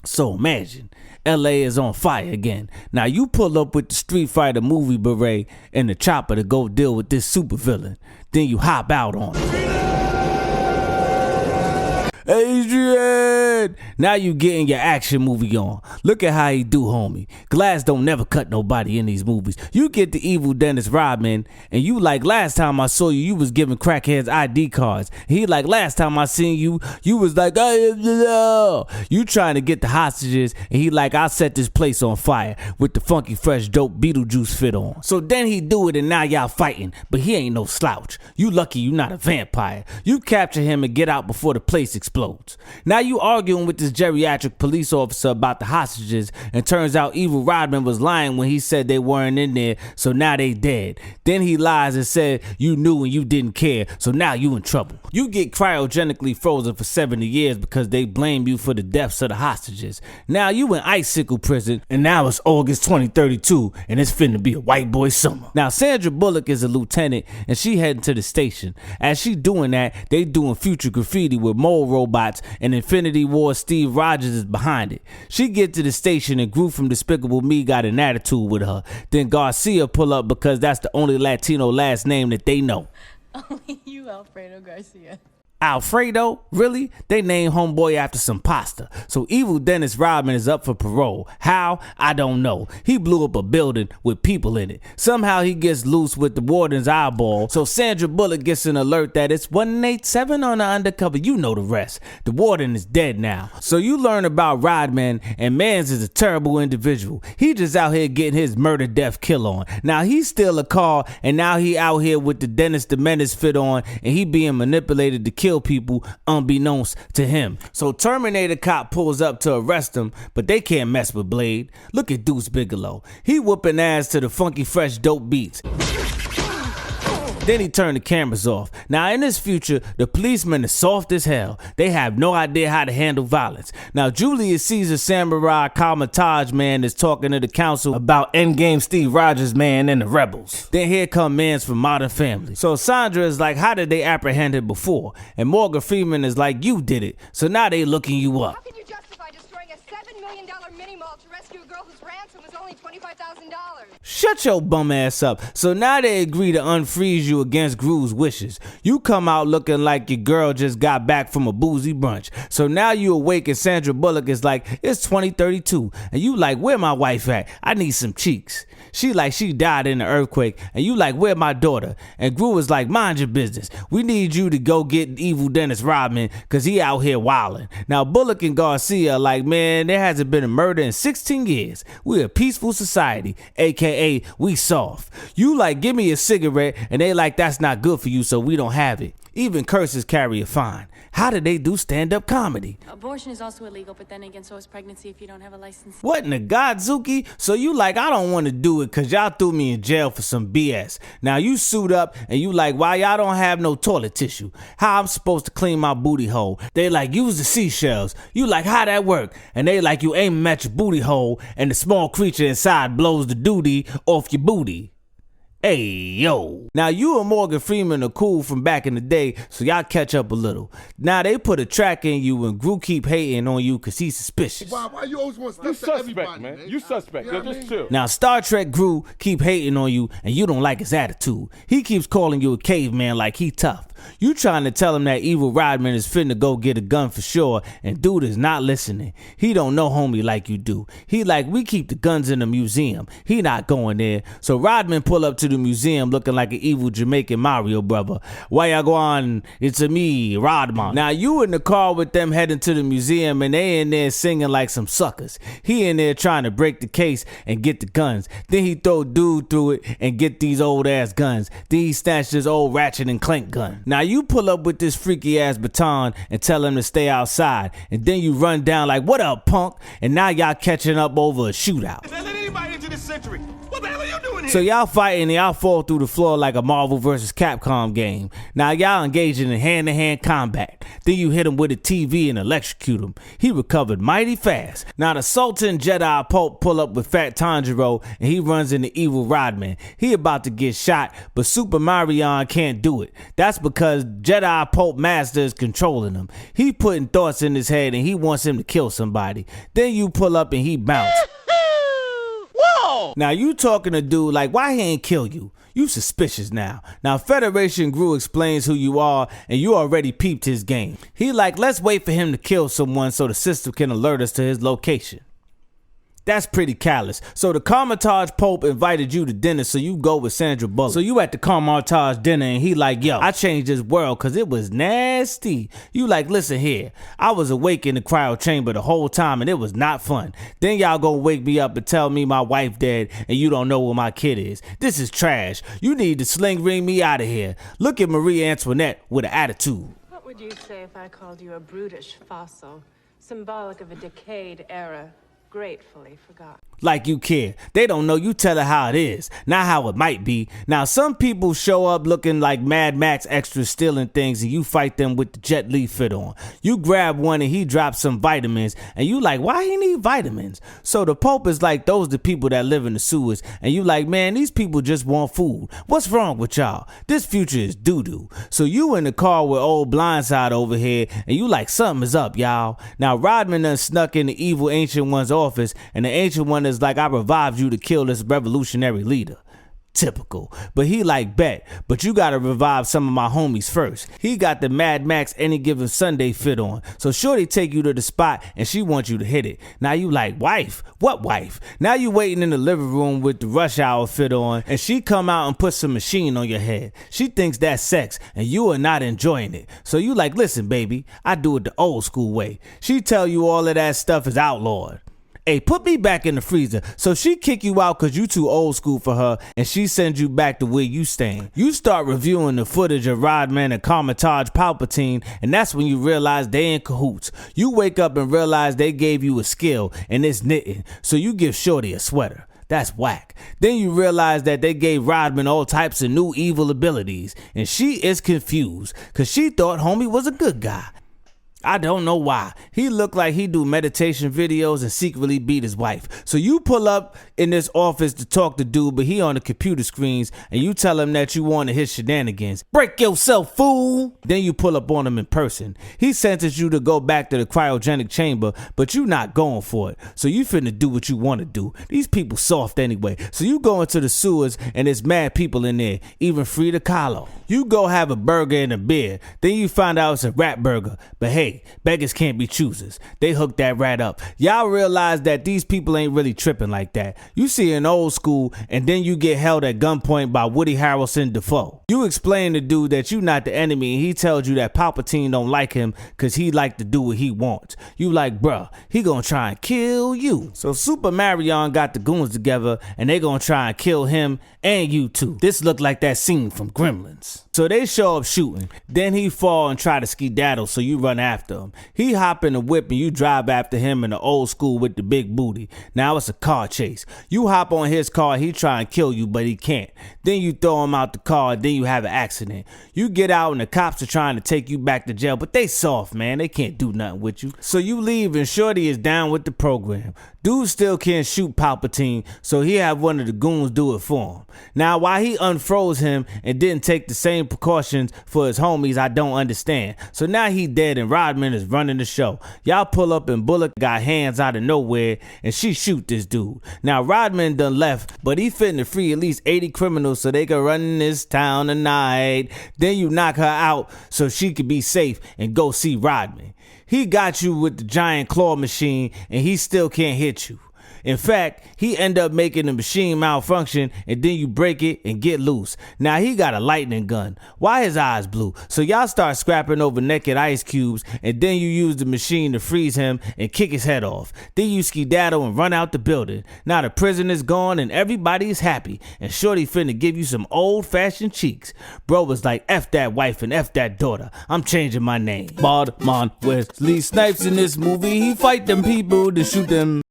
So imagine, LA is on fire again. Now you pull up with the Street Fighter movie beret and the chopper to go deal with this supervillain. Then you hop out on it. Adrian! Now you getting your action movie on. Look at how he do, homie. Glass don't never cut nobody in these movies. You get the evil Dennis Rodman, and you like, last time I saw you, you was giving crackheads ID cards. And he like, last time I seen you, you was like, you trying to get the hostages, and he like, I'll set this place on fire with the funky fresh dope Beetlejuice fit on. So then he do it, and now y'all fighting, but he ain't no slouch. You lucky you not a vampire. You capture him and get out before the place explodes. Now you arguing with this geriatric police officer about the hostages, and turns out evil Rodman was lying when he said they weren't in there, so now they dead. Then he lies and said you knew and you didn't care, so now you in trouble. You get cryogenically frozen for 70 years because they blame you for the deaths of the hostages. Now you in icicle prison, and now it's August 2032, and it's finna be a white boy summer. Now Sandra Bullock is a lieutenant, and she heading to the station. As she doing that, they doing future graffiti with mole robots, and Infinity War Steve Rogers is behind it. She get to the station, and Gru from Despicable Me got an attitude with her. Then Garcia pull up because that's the only Latino last name that they know. Only you, Alfredo Garcia. Alfredo? Really? They named homeboy after some pasta. So evil Dennis Rodman is up for parole. How? I don't know. He blew up a building with people in it. Somehow he gets loose with the warden's eyeball. So Sandra Bullock gets an alert that it's 187 on the undercover. You know the rest. The warden is dead now. So you learn about Rodman, and Mans is a terrible individual. He just out here getting his murder death kill on. Now he's still a car, and now he out here with the Dennis the Menace fit on, and he being manipulated to kill people unbeknownst to him. So Terminator cop pulls up to arrest him, but they can't mess with Blade. Look at Deuce Bigelow. He whooping ass to the funky fresh dope beats. Then he turned the cameras off. Now in this future, the policemen are soft as hell. They have no idea how to handle violence. Now Julius Caesar Samurai Kalmatage man is talking to the council about Endgame Steve Rogers man and the rebels. Then here come Mans from Modern Family. So Sandra is like, how did they apprehend him before? And Morgan Freeman is like, you did it. So now they looking you up. How can you justify destroying a $7 million mini-mall to rescue a girl whose ransom was only $25,000? Shut your bum ass up. So now they agree to unfreeze you against Gru's wishes. You come out looking like your girl just got back from a boozy brunch. So now you awake and Sandra Bullock is like, it's 2032. And you like, where my wife at? I need some cheeks. She like, she died in the earthquake. And you like, where my daughter? And Gru is like, mind your business. We need you to go get evil Dennis Rodman because he out here wilding. Now Bullock and Garcia are like, man, there hasn't been a murder in 16 years. We're a peaceful society, aka we soft. You like, give me a cigarette, and they like, that's not good for you, so we don't have it. Even curses carry a fine. How do they do stand-up comedy? Abortion is also illegal, but then again, so is pregnancy if you don't have a license. What in the Godzuki? So you like, I don't want to do it because y'all threw me in jail for some BS. Now you suit up and you like, why y'all don't have no toilet tissue? How I'm supposed to clean my booty hole? They like, use the seashells. You like, how that work? And they like, you aim at your booty hole and the small creature inside blows the duty off your booty. Hey, yo. Now, you and Morgan Freeman are cool from back in the day, so y'all catch up a little. Now, they put a track in you, and Gru keep hating on you because he's suspicious. Why you always want to You step to suspect, everybody, man. man? You suspect. You know Yo, what I just mean? chill. Now, Star Trek Gru keep hating on you, and you don't like his attitude. He keeps calling you a caveman like he tough. You trying to tell him that evil Rodman is finna go get a gun for sure, and dude is not listening. He don't know homie like you do. He like, we keep the guns in the museum. He not going there. So Rodman pull up to the museum looking like an evil Jamaican Mario brother. Why y'all go on? It's a me, Rodman. Now you in the car with them heading to the museum, and they in there singing like some suckers. He in there trying to break the case and get the guns. Then he throw dude through it and get these old ass guns. Then he snatch this old Ratchet and Clank gun. Now you pull up with this freaky ass baton and tell him to stay outside, and then you run down like, what up, punk? And now y'all catching up over a shootout. Let anybody into this century. What the hell are you doing here? So y'all fighting and y'all fall through the floor like a Marvel vs. Capcom game. Now y'all engaging in hand-to-hand combat. Then you hit him with a TV and electrocute him. He recovered mighty fast. Now the Sultan Jedi Pope pull up with Fat Tanjiro and he runs into evil Rodman. He about to get shot, but Super Marion can't do it. That's because Jedi Pope Master is controlling him. He putting thoughts in his head and he wants him to kill somebody. Then you pull up and he bounce. Whoa! Now you talking to dude like, why he ain't kill you? You suspicious now. Now Federation Gru explains who you are and you already peeped his game. He like, let's wait for him to kill someone so the system can alert us to his location. That's pretty callous. So the Carmitage Pope invited you to dinner, so you go with Sandra Bullock. So you at the Carmitage dinner and he like, yo, I changed this world cause it was nasty. You like, listen here, I was awake in the cryo chamber the whole time and it was not fun. Then y'all gonna wake me up and tell me my wife dead and you don't know where my kid is. This is trash. You need to sling ring me out of here. Look at Marie Antoinette with an attitude. What would you say if I called you a brutish fossil, symbolic of a decayed era, gratefully forgot? Like you care. They don't know, you tell her how it is, not how it might be. Now some people show up looking like Mad Max extras stealing things and you fight them with the Jet Li fit on. You grab one and he drops some vitamins and you like, why he need vitamins? So the Pope is like, those the people that live in the sewers, and you like, man, these people just want food. What's wrong with y'all? This future is doo-doo. So you in the car with old Blindside over here and you like, something is up, y'all. Now Rodman done snuck in the evil Ancient One's office and the Ancient One is like, I revived you to kill this revolutionary leader. Typical. But he like, bet, but you gotta revive some of my homies first. He got the Mad Max Any Given Sunday fit on. So shorty take you to the spot and she wants you to hit it. Now you like, wife? What wife? Now you waiting in the living room with the Rush Hour fit on and she come out and put some machine on your head. She thinks that's sex and you are not enjoying it. So you like, listen baby, I do it the old school way. She tell you all of that stuff is outlawed. Hey, put me back in the freezer. So she kick you out cause you too old school for her and she sends you back to where you staying. You start reviewing the footage of Rodman and Carmitage Palpatine and that's when you realize they in cahoots. You wake up and realize they gave you a skill and it's knitting. So you give shorty a sweater. That's whack. Then you realize that they gave Rodman all types of new evil abilities and she is confused cause she thought homie was a good guy. I don't know why. He looked like he do meditation videos and secretly beat his wife. So you pull up in this office to talk to dude, but he on the computer screens and you tell him that you wanted his shenanigans. Break yourself, fool! Then you pull up on him in person. He sentences you to go back to the cryogenic chamber, but you not going for it. So you finna do what you want to do. These people soft anyway. So you go into the sewers and there's mad people in there, even Frida Kahlo. You go have a burger and a beer. Then you find out it's a rat burger. But hey, beggars can't be choosers. They hooked that rat up. Y'all realize that these people ain't really tripping like that. You see an old school and then you get held at gunpoint by Woody Harrelson Defoe. You explain to dude that you not the enemy and he tells you that Palpatine don't like him cause he like to do what he wants. You like, bruh, he gonna try and kill you. So Super Marion got the goons together and they gonna try and kill him and you too. This look like that scene from Gremlins. So they show up shooting. Then he fall and try to skedaddle, so you run after him. He hop in the whip and you drive after him in the old school with the big booty. Now it's a car chase. You hop on his car, he try and kill you, but he can't. Then you throw him out the car, then you have an accident. You get out and the cops are trying to take you back to jail, but they soft, man. They can't do nothing with you. So you leave and Shorty is down with the program. Dude still can't shoot Palpatine, so he have one of the goons do it for him. Now, why he unfroze him and didn't take the same precautions for his homies, I don't understand. So now he dead and Rodman is running the show. Y'all pull up and Bullock got hands out of nowhere and she shoot this dude. Now Rodman done left, but he finna free at least 80 criminals so they can run in this town tonight. Then you knock her out so she could be safe and go see Rodman. He got you with the giant claw machine and he still can't hit you. In fact, he end up making the machine malfunction and then you break it and get loose. Now he got a lightning gun. Why his eyes blue? So y'all start scrapping over naked ice cubes and then you use the machine to freeze him and kick his head off. Then you skedaddle and run out the building. Now the prison is gone and everybody is happy and Shorty finna give you some old fashioned cheeks. Bro was like, F that wife and F that daughter. I'm changing my name. Badmon Wesley Snipes in this movie. He fight them people to shoot them.